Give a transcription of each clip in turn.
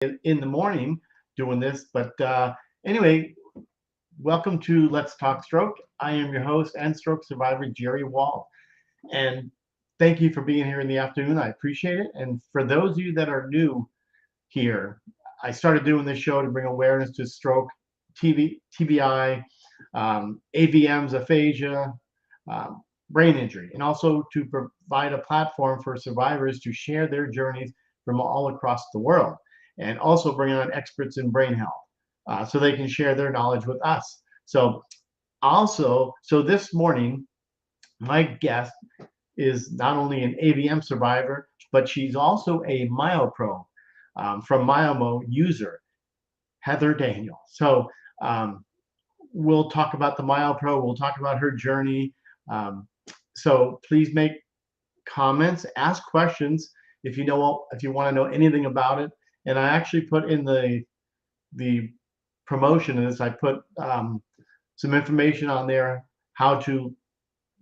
in the morning doing this. But anyway, welcome to Let's Talk Stroke. I am your host and stroke survivor, Jerry Wall. And thank you for being here in the afternoon. I appreciate it. And for those of you that are new here, I started doing this show to bring awareness to stroke, TBI, AVMs, aphasia, brain injury, and also to provide a platform for survivors to share their journeys from all across the world, and also bring on experts in brain health so they can share their knowledge with us. So this morning, my guest is not only an AVM survivor, but she's also a MyoPro from Myomo user, Heather Daniel. Um, we'll talk about the MyoPro. We'll talk about her journey. So please make comments, ask questions if you want to know anything about it. And I actually put in the promotion of this. I put some information on there how to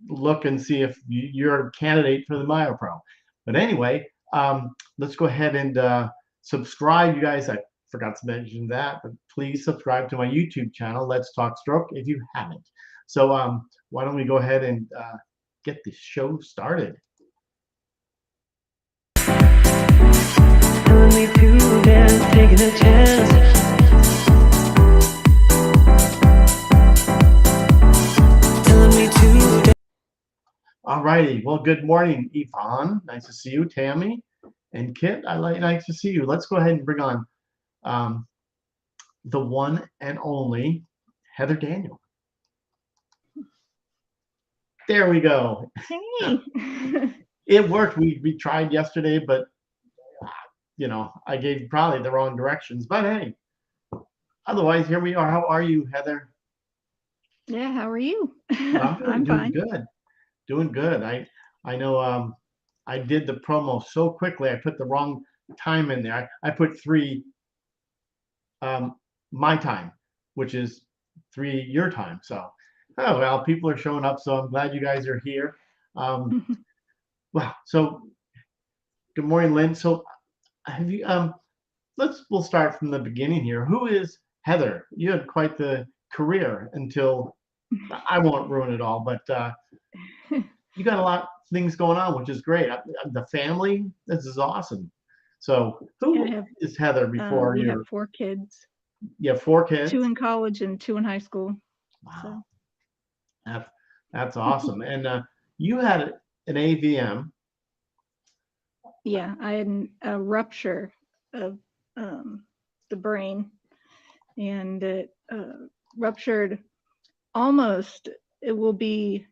look and see if you're a candidate for the MyoPro. But anyway, let's go ahead and subscribe, you guys. I forgot to mention that, but please subscribe to my YouTube channel, Let's Talk Stroke, if you haven't. So why don't we go ahead and get the show started. Taking a chance. All righty. Well, good morning, Yvonne. Nice to see you. Tammy and Kit, nice to see you. Let's go ahead and bring on the one and only Heather Daniel. There we go. Hey. It worked. We tried yesterday, but I gave probably the wrong directions. But hey, otherwise, here we are. How are you, Heather? Yeah, how are you? I'm doing good. Doing good. I know I did the promo so quickly. I put the wrong time in there. I put 3 my time, which is 3 your time. So, oh well, people are showing up. So I'm glad you guys are here. Wow. So, good morning, Lynn. So, have you we'll start from the beginning here. Who is Heather? You had quite the career until I won't ruin it all, but you got a lot of things going on, which is great. The family, this is awesome. So who is Heather before we you? have 4 kids. You have 4 kids? 2 in college and 2 in high school. Wow. So. That's awesome. And you had an AVM. Yeah, I had a rupture of the brain, and it ruptured almost, it will be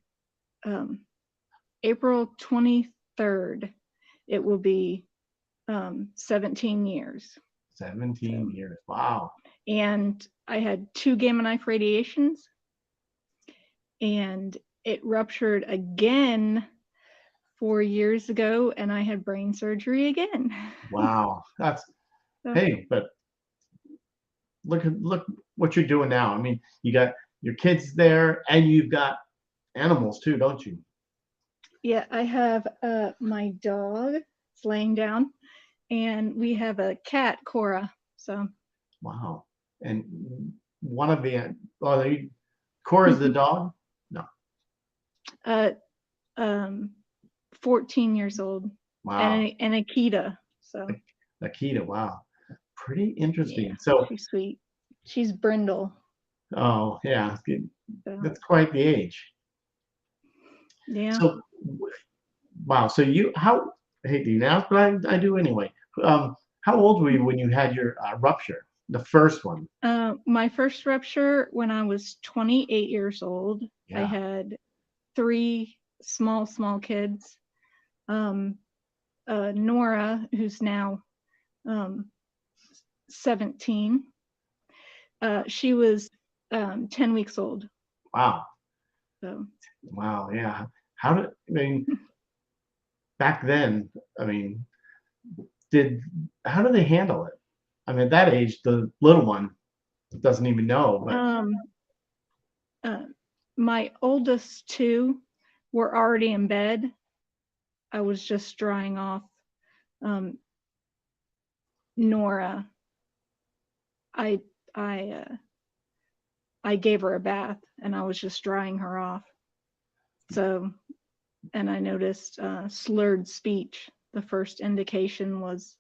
April 23rd. It will be 17 years. 17 years. Wow. And I had 2 gamma knife radiations, and it ruptured again 4 years ago, and I had brain surgery again. Wow. That's hey, but look what you're doing now. I mean, you got your kids there, and you've got animals too, don't you? Yeah, I have my dog is laying down, and we have a cat, Cora. So. Wow. And one of Cora's the dog? No. 14 years old. Wow. And Akita. So. Akita, wow. Pretty interesting. Yeah, so she's sweet. She's brindle. Oh yeah, that's quite the age. Yeah. So wow. So I hate to now, but I do anyway. How old were you when you had your rupture, the first one? My first rupture when I was 28 years old. Yeah. I had 3 small kids. Nora, who's now 17. She was 10 weeks old. Wow. So. Wow. Yeah. Back then, how do they handle it? I mean, at that age, the little one doesn't even know. But my oldest 2 were already in bed. I was just drying off Nora I I I gave her a bath and I was just drying her off. So, and I noticed slurred speech. The first indication was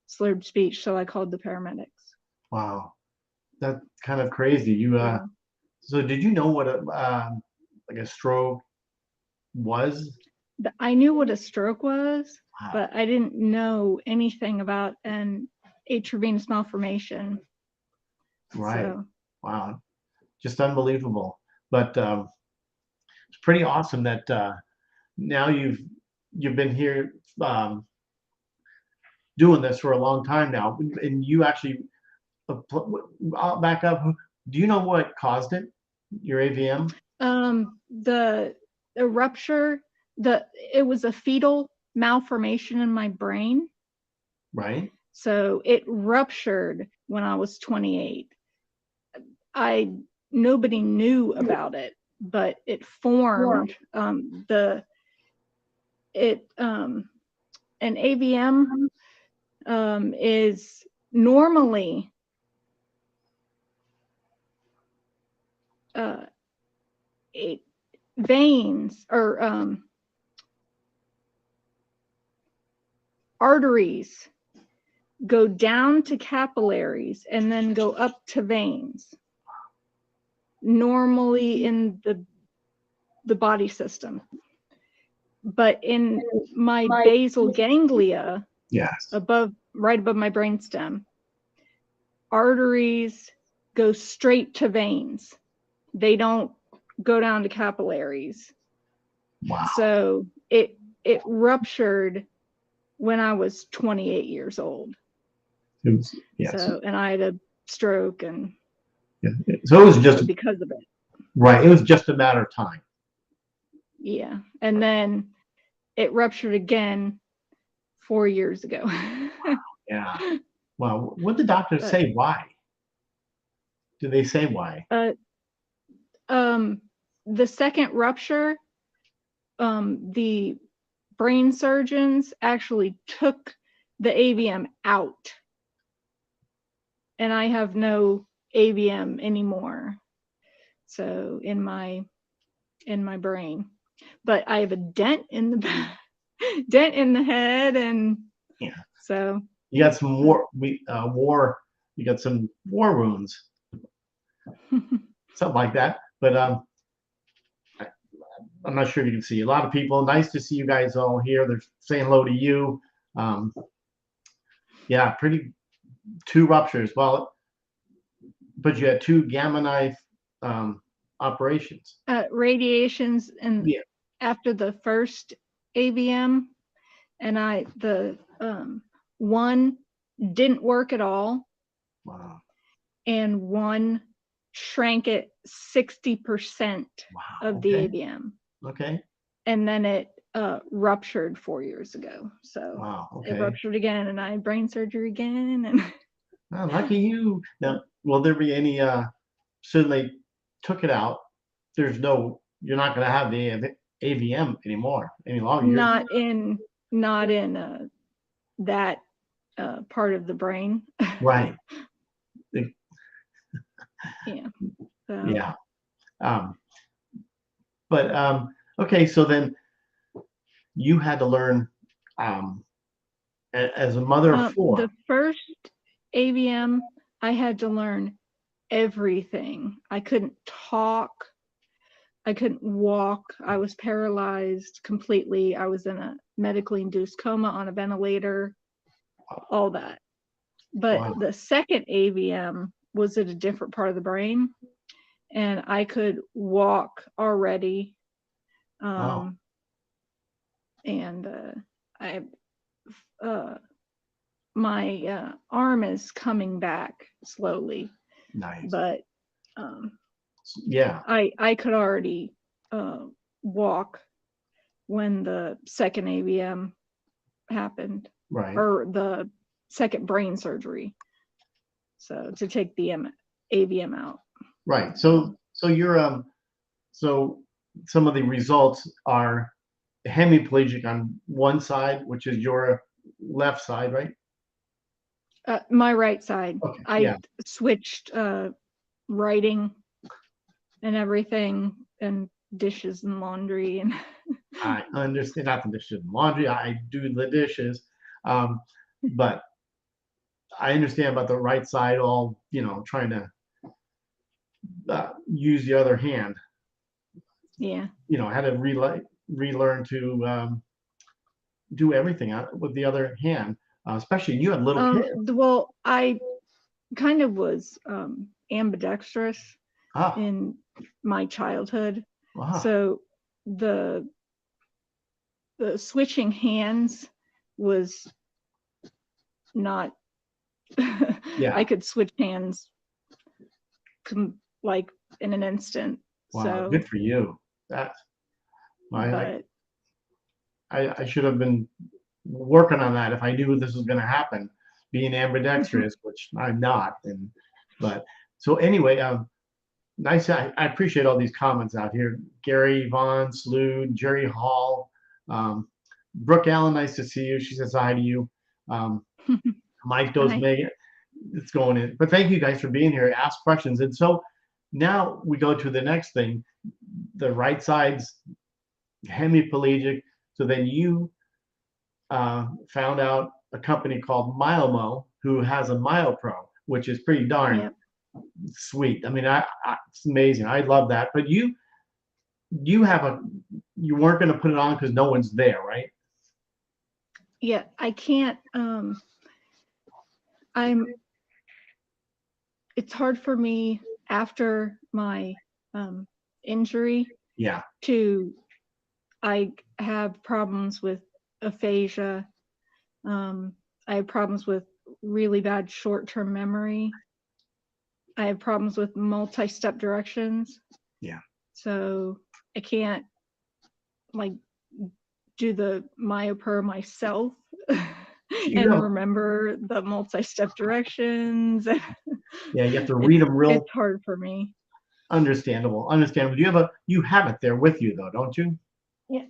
slurred speech, so I called the paramedics. Wow, that's kind of crazy. You Yeah. so did you know what a like a stroke was? I knew what a stroke was, Wow, but I didn't know anything about an intravenous malformation. right. So, Wow, just unbelievable. But it's pretty awesome that now you've been here doing this for a long time now, and you actually I'll back up. Do you know what caused it? Your AVM, the rupture, it was a fetal malformation in my brain. right? So it ruptured when I was 28. Nobody knew about it, but it formed. An AVM is normally uh, it, veins or arteries go down to capillaries and then go up to veins, normally in the body system. But in my basal ganglia, Yes. right above my brainstem, arteries go straight to veins. They don't go down to capillaries. Wow. So it ruptured when I was 28 years old. It was, yes. So, and I had a stroke, and Yeah. So it was just because of it. right. It was just a matter of time. Yeah. And then it ruptured again 4 years ago. Yeah. Well, what did the doctors say? Why? Did they say why? The second rupture, the brain surgeons actually took the AVM out, and I have no AVM anymore. So in my brain, but I have a dent in the dent in the head, and Yeah. so You got some war. You got some war wounds, something like that. But I'm not sure if you can see a lot of people. Nice to see you guys all here. They're saying hello to you. Yeah, pretty two ruptures. Well, but you had two gamma knife operations. radiations, and Yeah. after the first AVM, and the one didn't work at all. Wow. And one shrank it 60% of the AVM. Okay. And then it ruptured 4 years ago. So wow. Okay. It ruptured again, and I had brain surgery again. And oh, lucky you. Now, will there be any? So they took it out. You're not going to have the AVM anymore any longer. not in that part of the brain. Right. Yeah. So. Yeah. But okay, so then you had to learn as a mother of four. The first AVM, I had to learn everything. I couldn't talk. I couldn't walk. I was paralyzed completely. I was in a medically induced coma on a ventilator, all that. But Wow. the second AVM was at a different part of the brain, and I could walk already. Wow. And my arm is coming back slowly. Nice. But yeah, I could already walk when the second AVM happened, right. or the second brain surgery. So to take the AVM out. Right. So you're so some of the results are hemiplegic on one side, which is your left side, right? My right side. Okay, I yeah. switched writing and everything, and dishes and laundry and I understand, not the dishes and laundry. I do the dishes, um, but I understand about the right side. All trying to use the other hand. yeah. I had to relearn to do everything with the other hand. Especially you had little kids. Well, I kind of was ambidextrous Ah, in my childhood, wow. so the the switching hands was not. I Yeah. could switch hands like in an instant. Wow. So, Good for you. That I but I should have been working on that if I knew this was going to happen. Being ambidextrous, which I'm not, but so anyway, nice. I appreciate all these comments out here. Gary, Vaughn, Slood, Jerry Hall, um, Brooke Allen. Nice to see you. She says hi to you. Mike Dos I Mega. It's going in. But thank you guys for being here. Ask questions. And so now we go to the next thing. The right side's hemiplegic. So then you found out a company called Myomo who has a MyoPro, which is pretty darn Yep. sweet. I mean, it's amazing. I love that. But you have you weren't going to put it on because no one's there, right? Yeah, I can't I'm it's hard for me after my injury Yeah. to I have problems with aphasia. I have problems with really bad short-term memory. I have problems with multi-step directions. Yeah. So I can't like do the MyoPro myself So you and have, remember the multi-step directions. yeah, you have to It's read them real it's hard for me. understandable. Understandable. You have it there with you though, don't you? Yeah.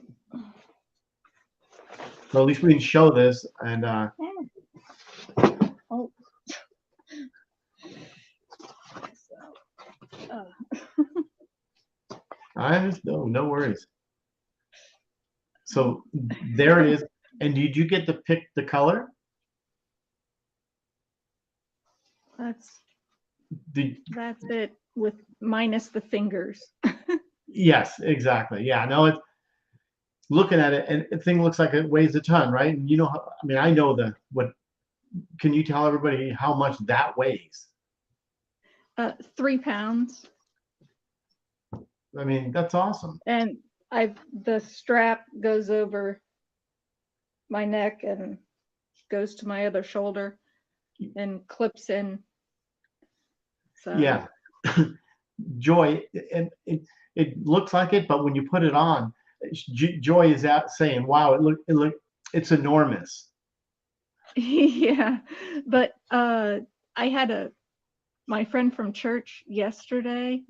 So at least we can show this and Oh. So, I understand. No worries. So there it is. And did you get to pick the color? that's Did, that's it with minus the fingers. yes, exactly. Yeah, no, it's looking at it and the thing looks like it weighs a ton, right? And I mean, I know what can you tell everybody how much that weighs? 3 pounds. I mean, that's awesome. And the strap goes over my neck and goes to my other shoulder and clips in. So Yeah. Joy, and it looks like it, but when you put it on, Joy is out saying, "Wow, it's enormous." yeah. But I had my friend from church yesterday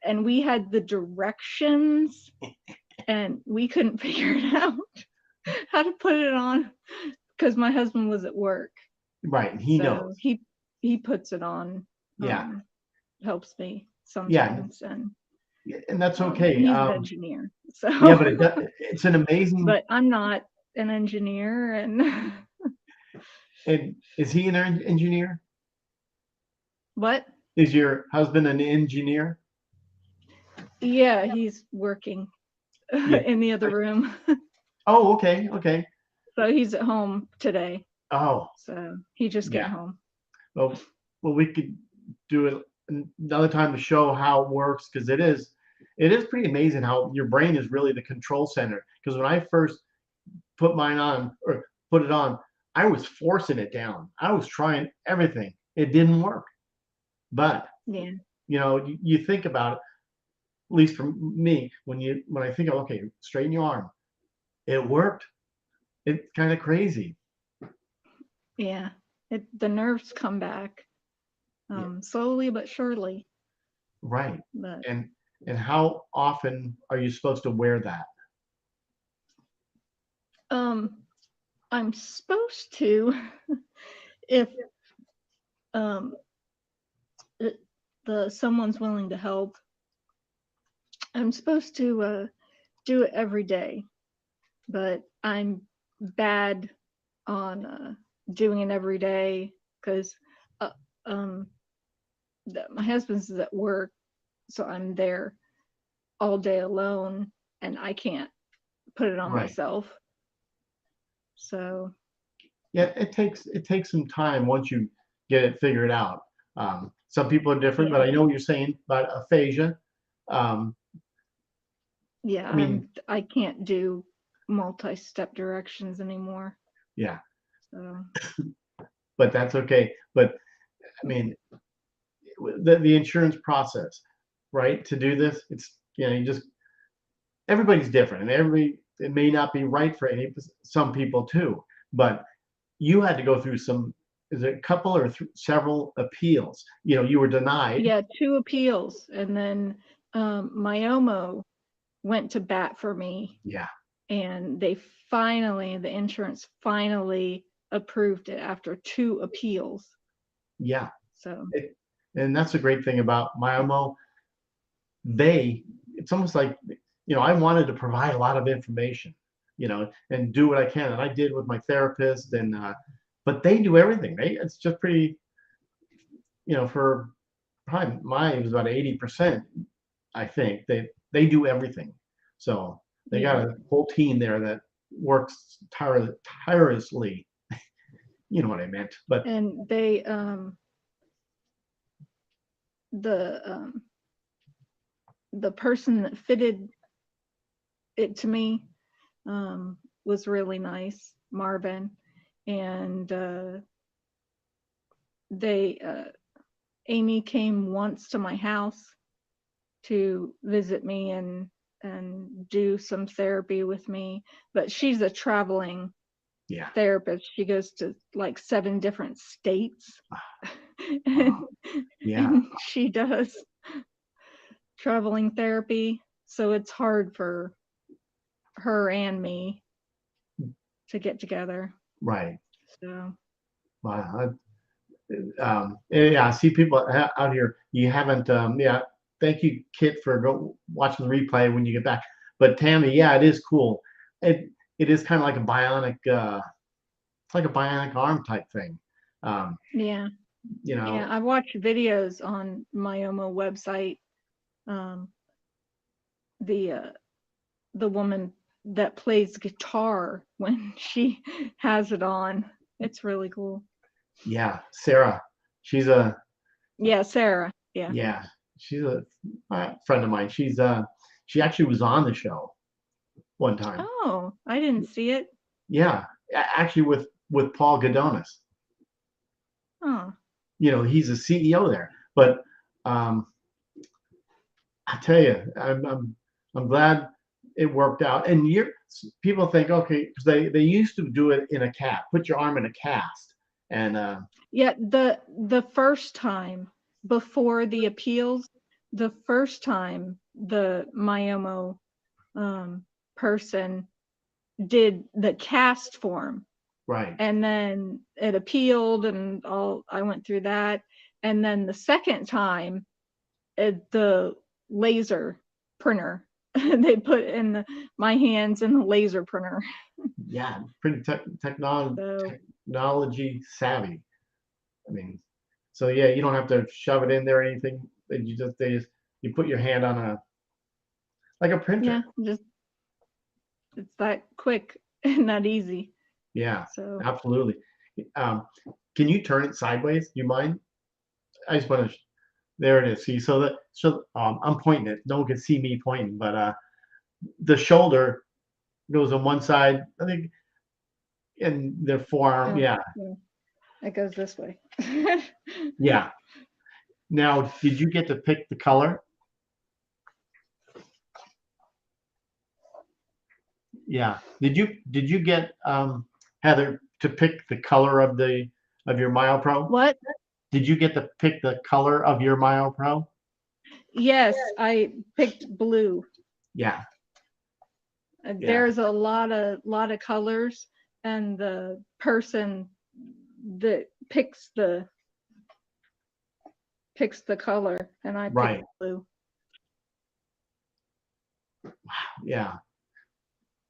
and we had the directions and we couldn't figure it out how to put it on because my husband was at work. Right, he So knows. he puts it on, Yeah, helps me yeah, sometimes, and and that's okay. he's an engineer. Yeah, So but it's an amazing. but I'm not an engineer and And is he an engineer? what? Is your husband an engineer? Yeah, he's working Yeah. in the other room. Oh, okay, okay. So he's at home today. Oh, So he just came yeah. home. Well, we could do it another time to show how it works because it is pretty amazing how your brain is really the control center. Because when I first put mine on or put it on, I was forcing it down. I was trying everything. It didn't work. But Yeah. you think about it, at least for me, when I think of okay, straighten your arm, it worked. It's kind of crazy. Yeah. The nerves come back Yeah, slowly but surely. right. But And how often are you supposed to wear that? um I'm supposed to if someone's willing to help, I'm supposed to do it every day, but I'm bad on doing it every day because uh, um, my husband's at work, so I'm there all day alone, and I can't put it on Right. myself. So Yeah, it takes some time once you get it figured out. Some people are different, but yeah, I know what you're saying about aphasia. Um, yeah, I mean, I can't do multi-step directions anymore. yeah, So but that's okay. But I mean, the insurance process, right? To do this, it's you just everybody's different, and it may not be right for some people too. But you had to go through some, is it a couple or several appeals? You were denied. yeah, 2 appeals, and then Myomo went to bat for me, Yeah, and the insurance finally approved it after 2 appeals. yeah. So And that's a great thing about Myomo. It's almost like, I wanted to provide a lot of information, and do what I can. And I did with my therapist, but they do everything. It's just pretty, for probably mine, it was about 80%, I think. They do everything. So they yeah, got a whole team there that works tirelessly. You know what I meant. But and they the person that fitted it to me was really nice, Marvin, and they Amy came once to my house to visit me and do some therapy with me, but she's a traveling yeah, therapist. She goes to like 7 different states. wow, and, yeah, and she does traveling therapy, so it's hard for her and me to get together. right. So Wow. Yeah, I see people out here. You haven't, yeah. Thank you, Kit, for watching the replay when you get back. But Tammy, yeah, it is cool. It is kind of like a bionic, it's like a bionic arm type thing. Um, yeah, you yeah, know, I watched videos on my Myomo website. Um, the uh, the woman that plays guitar when she has it on. It's really cool. yeah, Sarah, she's a Yeah, Sarah. Yeah. yeah, she's a friend of mine. She actually was on the show one time. Oh, I didn't see it. Yeah, actually with Paul Gadonis. Oh, He's the CEO there. But um, I tell you, I'm glad it worked out. And people think, okay, because they used to do it in a cast, put your arm in a cast, and yeah. The first time before the appeals, the first time the Myomo person did the cast form, right, and then it appealed, and I went through that, and then the second time the laser printer. They put in my hands in the laser printer. yeah, pretty So technology savvy. I mean, so yeah, you don't have to shove it in there or anything. You put your hand on like a yeah, printer. just it's that quick and that easy. Yeah, So absolutely. Um, can you turn it sideways? Do you mind? I just want to. There it is. See, I'm pointing it. No one can see me pointing, but the shoulder goes on one side, I think, and the forearm. oh, Yeah, yeah, it goes this way. yeah. Now, did you get to pick the color? Yeah. Did you get Heather to pick the color of your MyoPro? What? Did you get to pick the color of your MyoPro? Yes, I picked blue. Yeah, yeah, There's a lot of colors, and the person that picks the color, and I Right. picked blue. Yeah.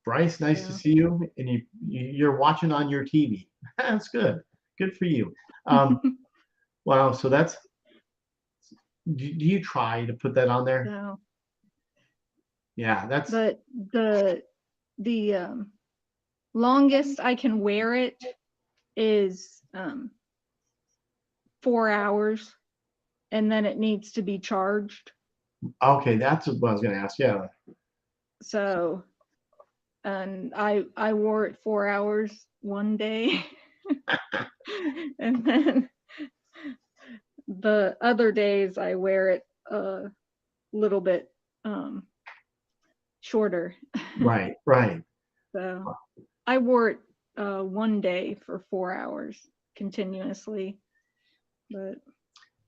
Bryce, nice to So. see you. And you're watching on your TV. That's good. Good for you. Wow. So do you try to put that on there? So, Yeah, but the longest I can wear it is 4 hours, and then it needs to be charged. okay. That's what I was going to ask. Yeah. So, and I wore it 4 hours one day, and then the other days I wear it a little bit shorter. Right. Right. So I wore it one day for 4 hours continuously,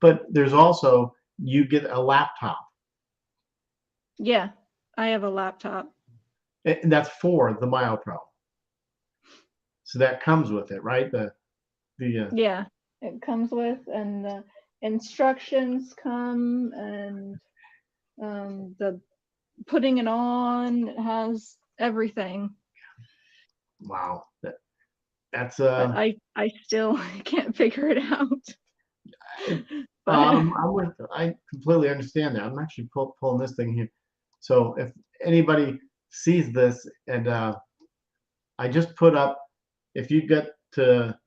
But there's also, you get a laptop. yeah, I have a laptop. And that's for the MyoPro. So that comes with it, right? Yeah, it comes with, and the instructions come, and the putting it on has everything. Wow. That's But I still can't figure it out. But I completely understand that. I'm actually pulling this thing here. So if anybody sees this, and I just put up, if you get to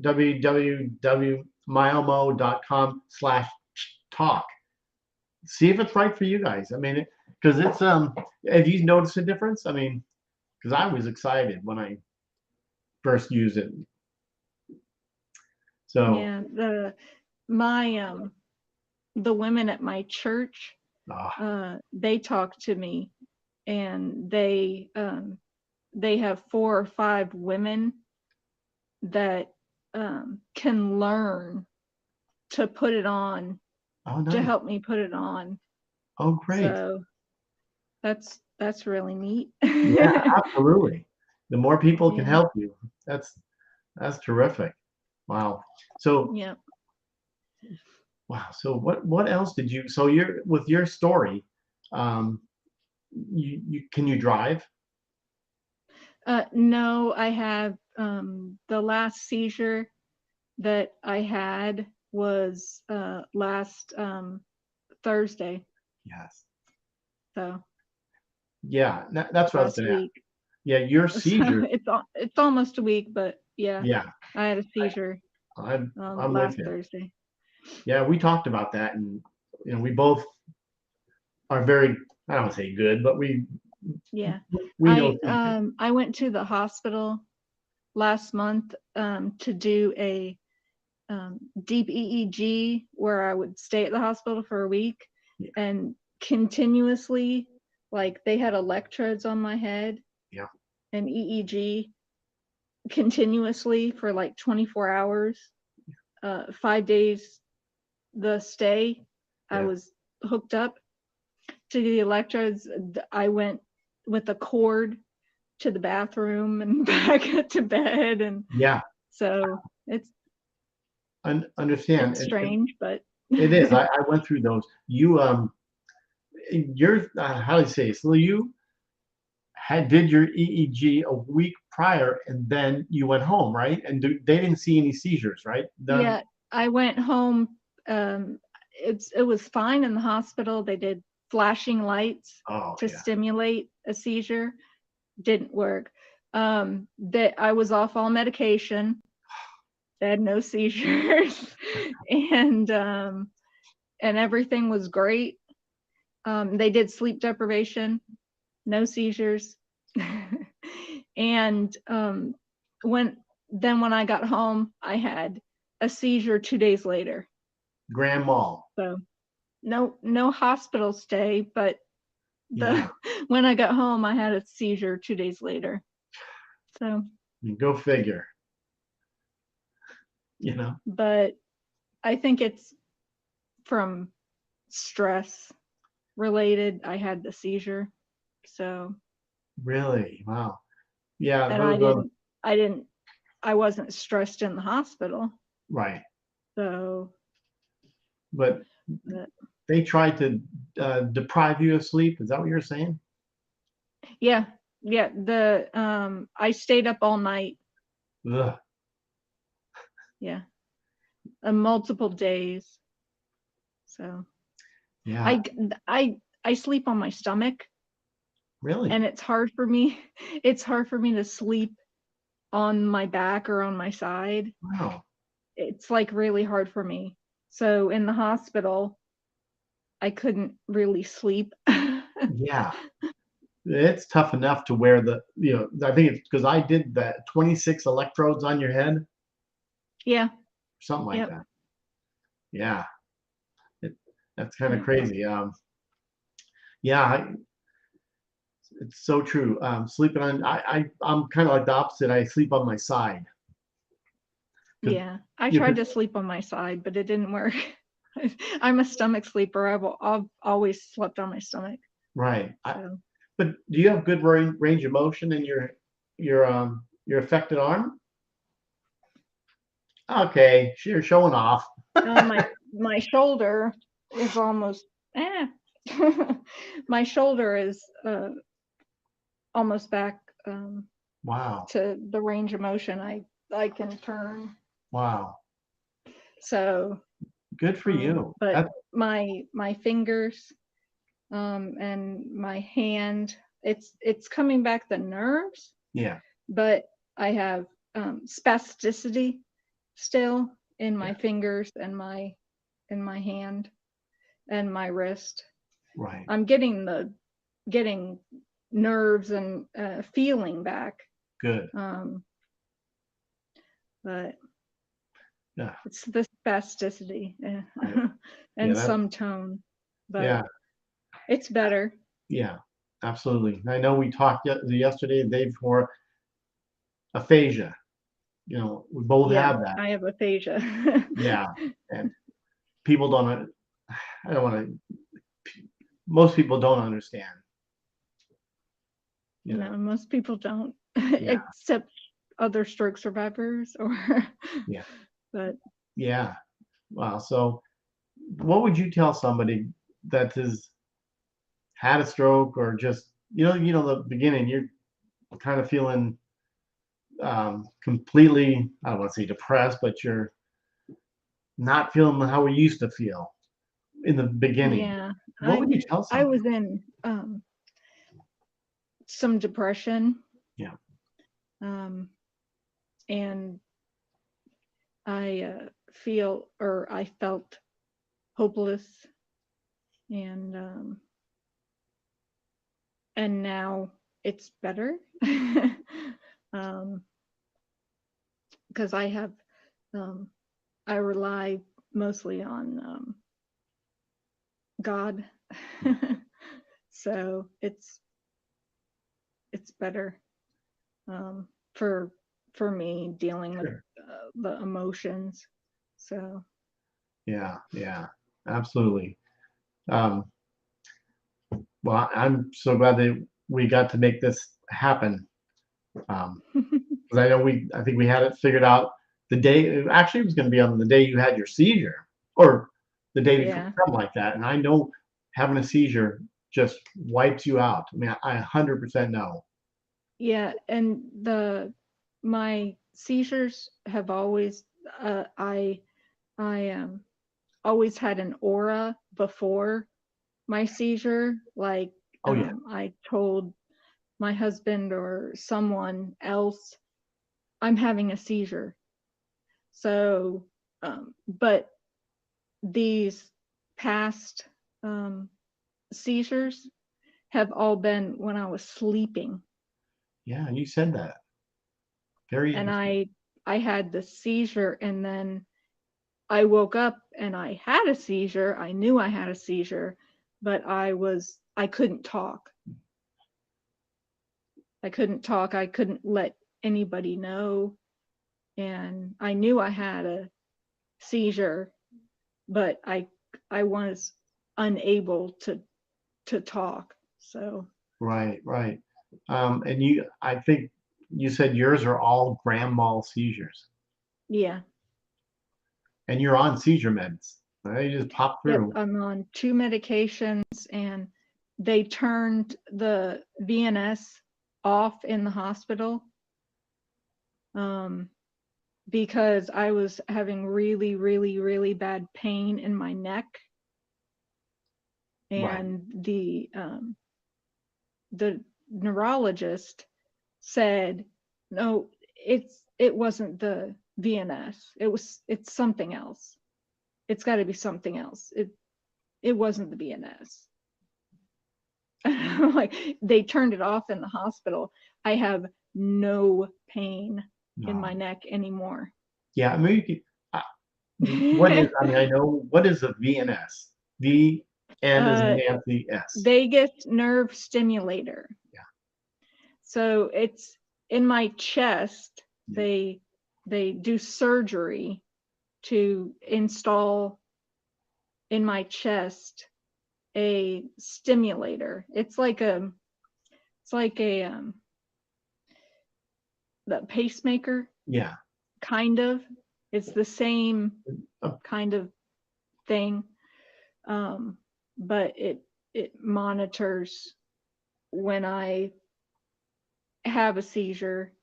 www.myomo.com/talk, see if it's right for you guys. I mean, because it's have you noticed a difference? I mean, because I was excited when I first used it. So, yeah, my the women at my church, they talk to me, and they have 4 or 5 women that can learn to put it on, oh, to nice. help me put it on. Oh, great. So that's really neat. Yeah, absolutely. The more people can Yeah, help you, that's that's terrific. Wow. So yeah. wow. So what else did you? So you're with your story. Um, you can you drive? No, I have the last seizure that I had was last Thursday. Yes. So Yeah, that's what I was last gonna ask. week. Yeah, your So seizures. it's almost a week, but yeah, Yeah, I had a seizure I'm with last you. Thursday. Yeah, we talked about that, and we both are very, I don't want to say good, but Yeah. we know seizures. I went to the hospital last month to do a deep EEG, where I would stay at the hospital for a week, Yeah, and continuously, like, they had electrodes on my head yeah, and EEG continuously for like 24 hours, 5 days the stay. I yeah, was hooked up to the electrodes. I went with a cord to the bathroom and back to bed, and yeah. so it's Understand. strange, but It is. I went through those. You're how do you say? So you did your EEG a week prior, and then you went home, right? And they didn't see any seizures, right? yeah, I went home. um it was fine in the hospital. They did flashing lights Oh to yeah. stimulate a seizure. Didn't work. That I was off all medication. They had no seizures. And everything was great. They did sleep deprivation, no seizures. And when I got home, I had a seizure 2 days later. Grand Mall. So no hospital stay, but Yeah. when I got home, I had a seizure 2 days later. So, Go figure. You know. but I think it's from stress related. I had the seizure. So, Really? Wow. Yeah. and Those. I didn't I wasn't stressed in the hospital. Right. So, But but they tried to deprive you of sleep. Is that what you're saying? yeah, yeah. I stayed up all night. Ugh. Yeah, multiple days. So Yeah. I I sleep on my stomach, Really? and it's hard for me. It's hard for me to sleep on my back or on my side. Wow. It's like really hard for me. So in the hospital, I couldn't really sleep. Yeah. It's tough enough to wear I think it's because I did that 26 electrodes on your head, Yeah. something like Yep. that. Yeah. It, that's kind of Yep. crazy. Yeah, it's so true. Sleeping on, I'm kind of like the opposite. I sleep on my side. 'Cause, Yeah. I yeah, tried to sleep on my side, but it didn't work. I'm a stomach sleeper. I've always slept on my stomach. right. So But do you have good range of motion in your affected arm? Okay, you're showing off. my shoulder is almost eh. My shoulder is almost back Wow, to the range of motion I can turn. wow, So good for you. but That's my fingers and my hand, it's coming back the nerves, yeah, but I have spasticity still in yeah, my fingers and my hand and my wrist. right, I'm getting nerves and feeling back. good. Um, but Yeah, it's the spasticity right. Yeah, and some tone, but yeah, it's better. yeah, absolutely. I know we talked yesterday, the day before, aphasia. We both Yeah, have that. I have aphasia. Yeah, and people don't. I don't want to. Most people don't understand. You No, know. most people don't, Yeah, except other stroke survivors or yeah, but yeah. Wow. So, what would you tell somebody that has had a stroke or just the beginning? You're kind of feeling completely. I don't want to say depressed, but you're not feeling how we used to feel in the beginning. yeah, What would you tell I somebody? was in some depression, Yeah. um and I felt hopeless, and now it's better. um because um I rely mostly on God. So it's better um, for me dealing with Sure. the emotions. So Yeah. Yeah. Absolutely. Um, well, I'm so glad that we got to make this happen. Um, 'Cause I think we had it figured out the day. Actually, it was going to be on the day you had your seizure, or the day before, yeah, something like that. And I know having a seizure just wipes you out. I mean, I 100% know. yeah, and my seizures have always I always had an aura before my seizure. Like Oh yeah. I told my husband or someone else, I'm having a seizure. So, but these past um, seizures have all been when I was sleeping, Yeah, you said that. Very and interesting. I had the seizure, and then I woke up and I had a seizure. I knew I had a seizure, but I couldn't talk. I couldn't talk. I couldn't let anybody know, and I knew I had a seizure, but I was unable to talk. So Right, right. And I think you said yours are all grand mal seizures, Yeah. and you're on seizure meds. They just pop Yep. through. I'm on 2 medications, and they turned the VNS off in the hospital because I was having really, really, really bad pain in my neck. Right. And the neurologist said, no, it wasn't the VNS. It's something else. It's got to be something else. It wasn't the VNS. Like, they turned it off in the hospital. I have no pain in my No. neck anymore. Yeah, I mean, what is? I mean, I know what is a VNS. V N is in Nancy S. Vagus nerve stimulator. Yeah. So it's in my chest. Yeah. They do surgery to install in my chest a stimulator. It's like a the pacemaker, Yeah. kind of. It's the same kind of thing, but it monitors when I have a seizure.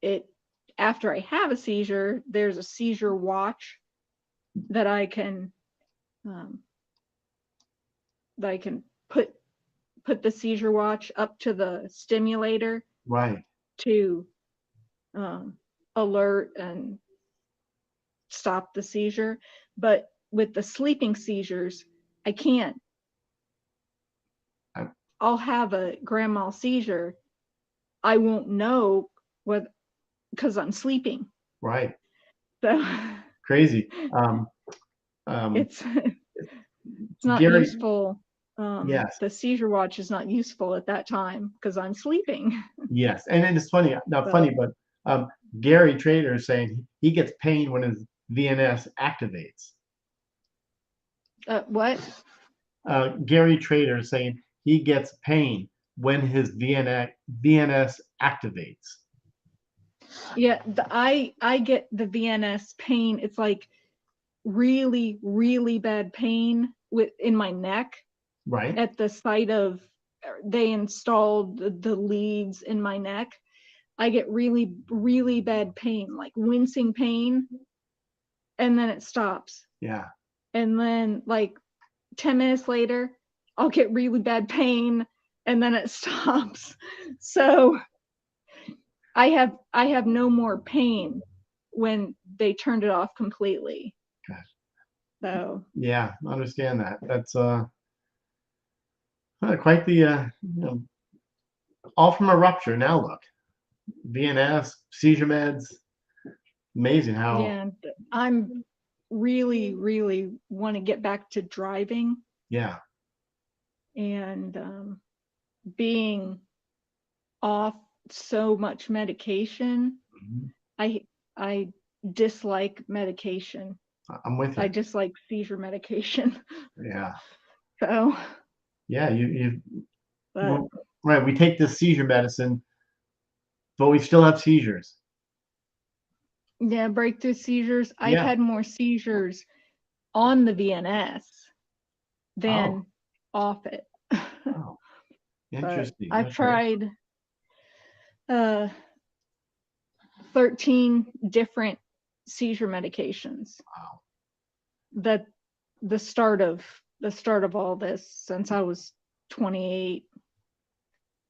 It After I have a seizure, there's a seizure watch that I can put the seizure watch up to the stimulator Right. to alert and stop the seizure. But with the sleeping seizures, I can't. I'll have a grand mal seizure. I won't know what, because I'm sleeping. Right. So Crazy. it's not Gary. useful. Yes. The seizure watch is not useful at that time because I'm sleeping. Yes. And it's funny. Not So, funny, but Gary Trader is saying he gets pain when his VNS activates. what? Gary Trader is saying he gets pain when his VNS activates. Yeah, I get the VNS pain. It's like really, really bad pain in my neck. Right. At the site of, they installed the leads in my neck. I get really, really bad pain, like wincing pain, and then it stops. Yeah. And then like 10 minutes later, I'll get really bad pain, and then it stops. So I have no more pain when they turned it off completely. Gosh. So Yeah, I understand that. That's quite the all from a rupture. Now look, VNS, seizure meds. Amazing how. yeah, I'm really, really want to get back to driving. Yeah. And being off so much medication, Mm-hmm. I dislike medication. I'm with you. I dislike seizure medication. Yeah. So Yeah, but right. We take this seizure medicine, but we still have seizures. yeah, breakthrough seizures. I've Yeah. had more seizures on the VNS than off it. Oh, But interesting. I've Okay. tried 13 different seizure medications. Wow. That the start of all this, since I was 28.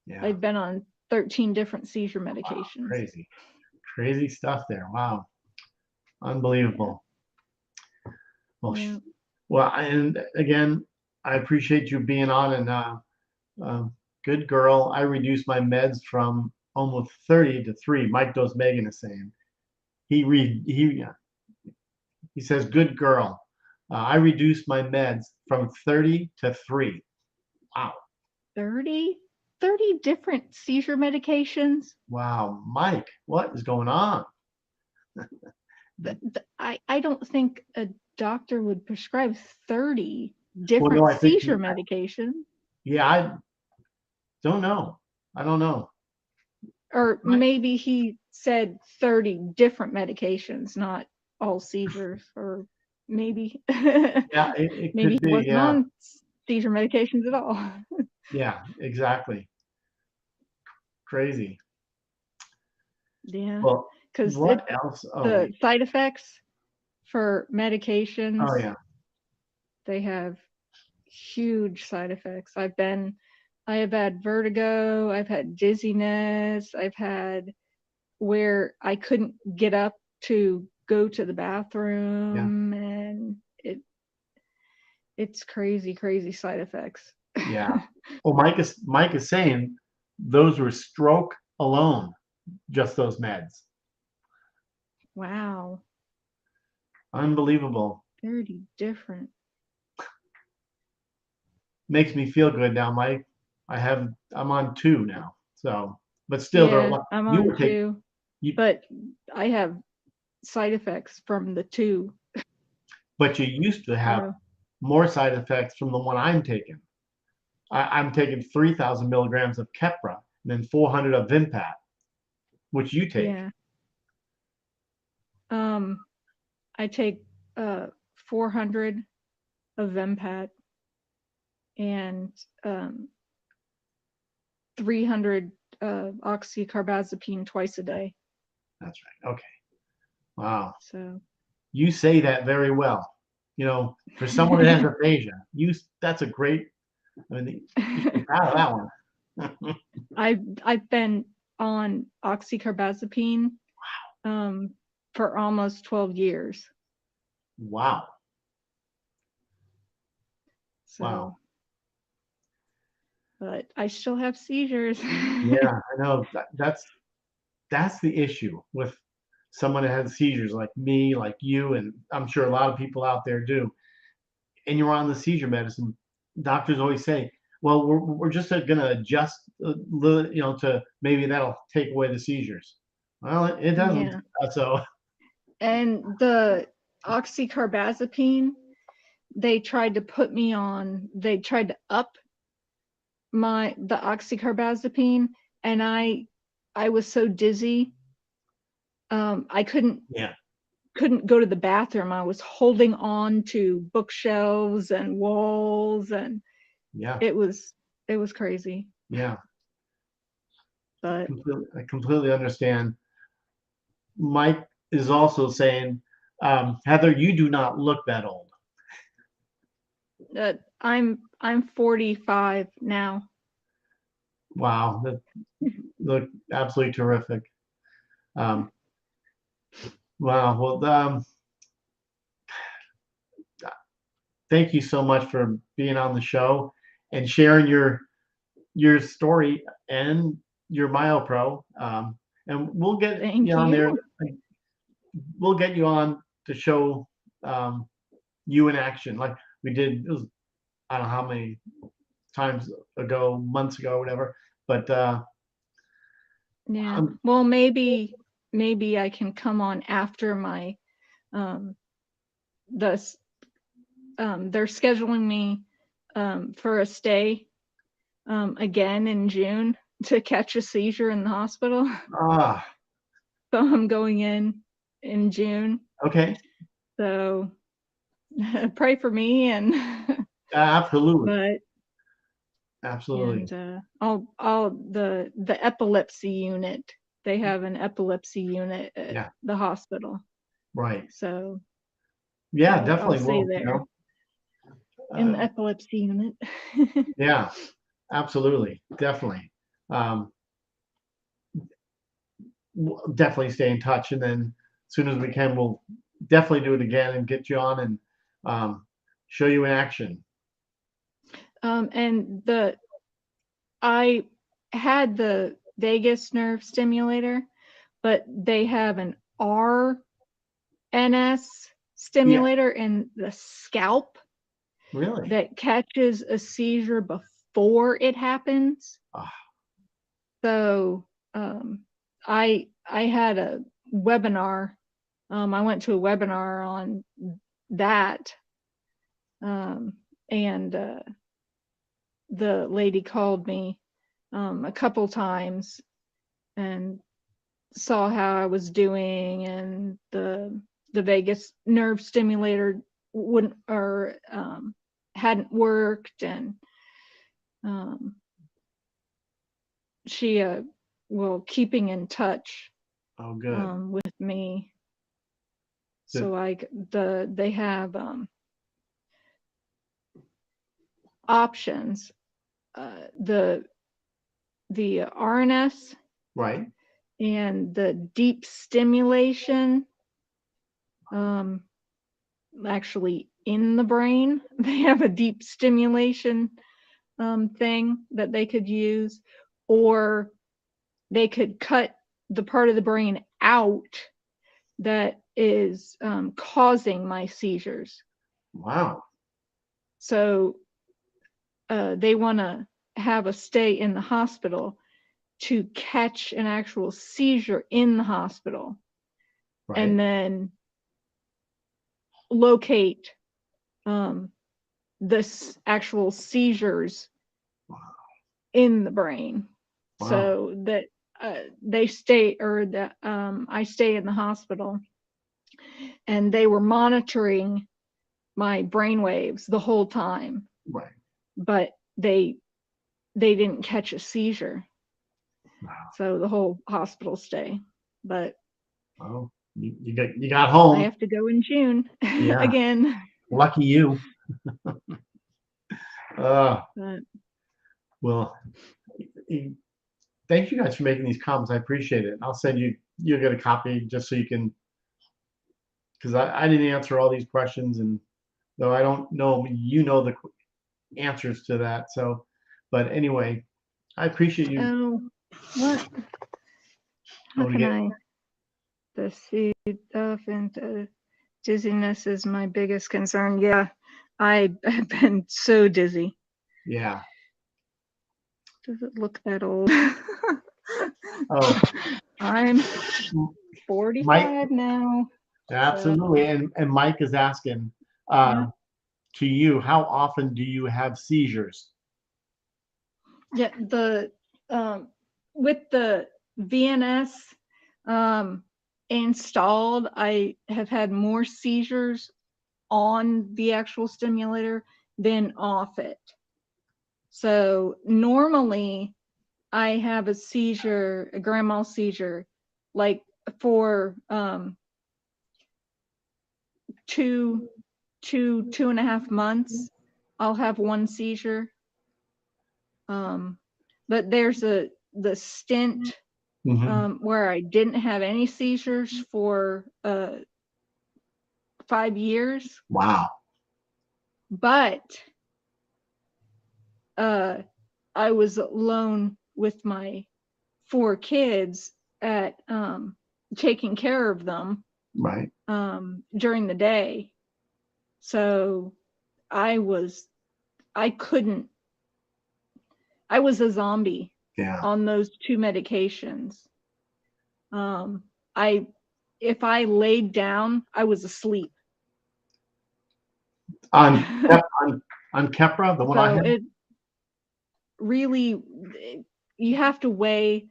Yeah. I've been on 13 different seizure medications. Wow, crazy stuff there. Wow, unbelievable. Well, Yeah. well, and again, I appreciate you being on, and good girl. I reduced my meds from almost 30 to 3. Mike Dos Megan is saying he says, good girl. I reduced my meds from 30 to 3. Wow. 30 different seizure medications. Wow, Mike, what is going on? I don't think a doctor would prescribe 30 Well, different no, I think seizure medications. yeah, I don't know. I don't know. or maybe he said 30 different medications, not all seizures, or maybe Yeah, it maybe could he be. wasn't Yeah, on seizure medications at all. yeah, exactly. Crazy. Yeah, Well, because what else? Oh, the side effects for oh medications, yeah, they have huge side effects. I have had vertigo, I've had dizziness, I've had where I couldn't get up to go to the yeah, bathroom, and it's crazy, crazy side effects. yeah. Well, Mike is saying those were stroke alone, just those meds. Wow, Unbelievable. very different. Makes me feel good now, Mike. I'm on two now. So, but still, they're Yeah, like I'm you on were taking two, you, but I have side effects from the two. but you used to have So more side effects from the one I'm taking. I'm taking 3,000 milligrams of Keppra and then 400 of Vimpat, which you take. yeah, um, I take 400 of Vempat and 300 oxycarbazepine twice a day. That's right. Okay. Wow. So You say that very well. You know, for someone that has aphasia, that's a great. I mean, you should be proud of that one. I've been on oxycarbazepine um, for almost 12 years. Wow. Wow. So, but I still have seizures. Yeah, I know. That's the issue with someone that has seizures like me, like you, and I'm sure a lot of people out there do. And you're on the seizure medicine. Doctors always say, "Well, we're just going to adjust, to maybe that'll take away the seizures." Well, it doesn't. Yeah. So And the oxycarbazepine, they tried to up the oxycarbazepine, and I was so dizzy, I yeah, couldn't go to the bathroom. I was holding on to bookshelves and walls, and yeah, it was crazy. yeah. But I completely understand. Mike is also saying, Heather, you do not look that old. I'm 45 now. Wow, that look absolutely terrific. Um, wow. Well, thank you so much for being on the show and sharing your story and your MyoPro. And we'll get you Thank on there. you. We'll get you on to show um, you in action, like we did. It was I don't know how many times ago, months ago, whatever. But Yeah. I'm, Well, maybe I can come on after my um the they're scheduling me for a stay again in June to catch a seizure in the hospital. ah, So I'm going in June. okay, So pray for me, and absolutely, but absolutely, and I'll the epilepsy unit. They have an epilepsy unit at yeah, the hospital. right, So yeah, I'll definitely stay will. there in the Uh, epilepsy unit. yeah, absolutely, definitely. Um, we'll definitely stay in touch, and then as soon as we can, we'll definitely do it again and get you on and um, show you in action. And I had the vagus nerve stimulator, but they have an RNS Yeah, stimulator in the scalp really. that catches a seizure before it happens. Ah, So I had a webinar. I went to a webinar on that, and the lady called me a couple times and saw how I was doing, and the vagus nerve stimulator wouldn't, or hadn't worked, and um, she well, keeping in touch Oh, good. with me. Good. So they have options. The RNS Right. and the deep stimulation, um, actually in the brain. They have a deep stimulation thing that they could use, or they could cut the part of the brain out that is causing my seizures. Wow. So they want to have a stay in the hospital to catch an actual seizure in the hospital, Right. and then locate the actual seizures in the brain. Wow. So that they stay, or that I stay in the hospital, and they were monitoring my brain waves the whole time, Right. but they didn't catch a seizure. Wow. So the whole hospital stay. But Well, you got home. I have to go in June Yeah. again. Lucky you. But Well, thank you guys for making these comments. I appreciate it. I'll send you'll get a copy just so you can, because I didn't answer all these questions, and though I don't know, you know the answers to that. So, but anyway, I appreciate you. oh, what? How to can get, I? The seed stuff and dizziness is my biggest concern. Yeah, I have been so dizzy. yeah. Does it look that old? Oh, I'm Mike, 45 now. absolutely. And Mike is asking Yeah. to you, how often do you have seizures? Yeah, the with the VNS installed, I have had more seizures on the actual stimulator than off it. So normally I have a seizure, a grand mal seizure, like for 2.5 months, I'll have one seizure. But there's the stint where I didn't have any seizures for 5 years. Wow. But I was alone with my 4 kids at taking care of them Right. during the day. So I was a zombie Yeah. on those 2 medications. If I laid down, I was asleep. On Kepra, the one I So have. it really, you have to weigh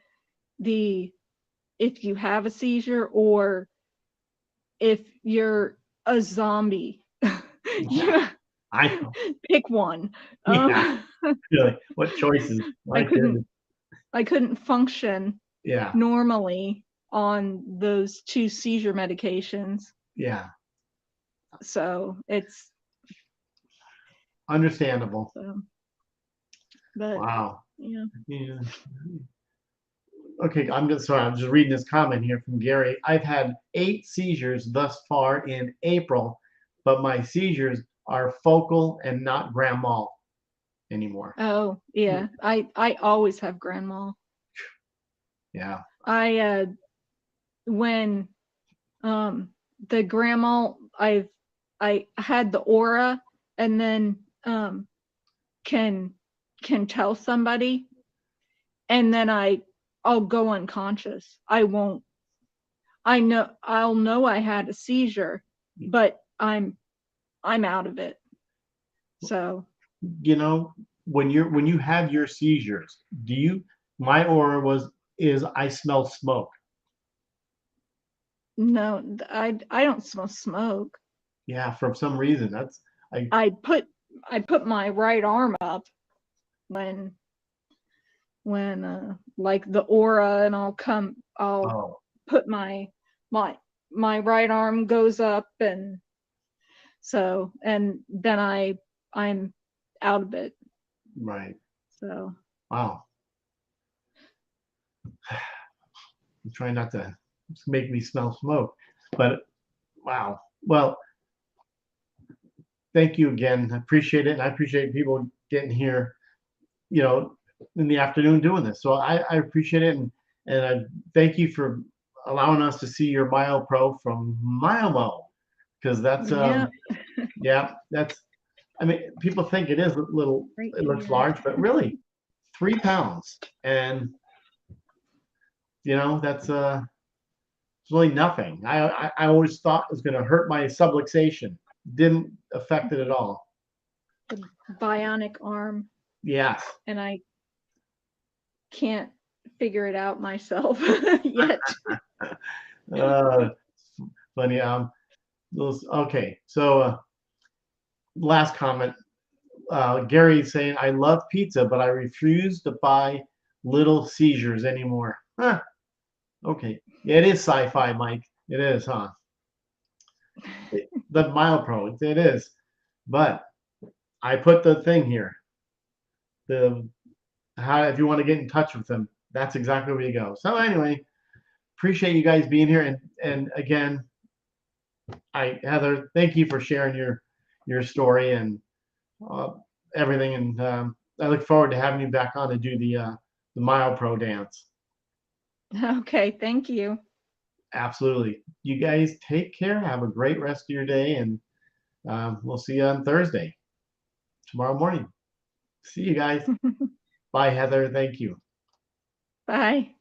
if you have a seizure or if you're a zombie. Yeah. I know. Pick one. Yeah. Really. What choices? I My couldn't goodness. I couldn't function Yeah. normally on those 2 seizure medications. Yeah. So it's Understandable. but Wow. yeah. Yeah. Okay, I'm just sorry. I'm just reading this comment here from Gary. I've had 8 seizures thus far in April, but my seizures are focal and not grand mal anymore. Oh yeah. I always have grand mal. Yeah. I when the grand mal, I had the aura, and then can tell somebody, and then I'll go unconscious. I'll know I had a seizure, but I'm out of it. So You know, when you have your seizures, my aura was is I smell smoke. No, I don't smell smoke. Yeah, for some reason. That's I put my right arm up when like the aura, and I'll oh, put my right arm goes up, and so, and then I'm out of it. right. So Wow. I'm trying not to make me smell smoke, but wow. Well, thank you again. I appreciate it. And I appreciate people getting here, you know, in the afternoon doing this. So I appreciate it. And I thank you for allowing us to see your MyoPro from Myomo, because that's, yeah, yeah, that's, I mean, people think it is little, right it looks here. large, but really 3 pounds. And, that's, it's really nothing. I always thought it was going to hurt my subluxation. Didn't affect it at all. The bionic arm, Yes. and I can't figure it out myself yet. Uh, funny. Okay. So last comment. Gary saying, "I love pizza, but I refuse to buy Little Seizures anymore." Huh. Okay. Yeah, it is sci-fi, Mike. It is, huh? The MyoPro. It is. But I put the thing here. The how if you want to get in touch with them, that's exactly where you go. So anyway, appreciate you guys being here, and again, Heather, thank you for sharing your story and uh, everything, and I look forward to having you back on to do the MyoPro dance. Okay, thank you. Absolutely. You guys take care. Have a great rest of your day, and we'll see you on Thursday, tomorrow morning. See you guys. Bye, Heather. Thank you. Bye.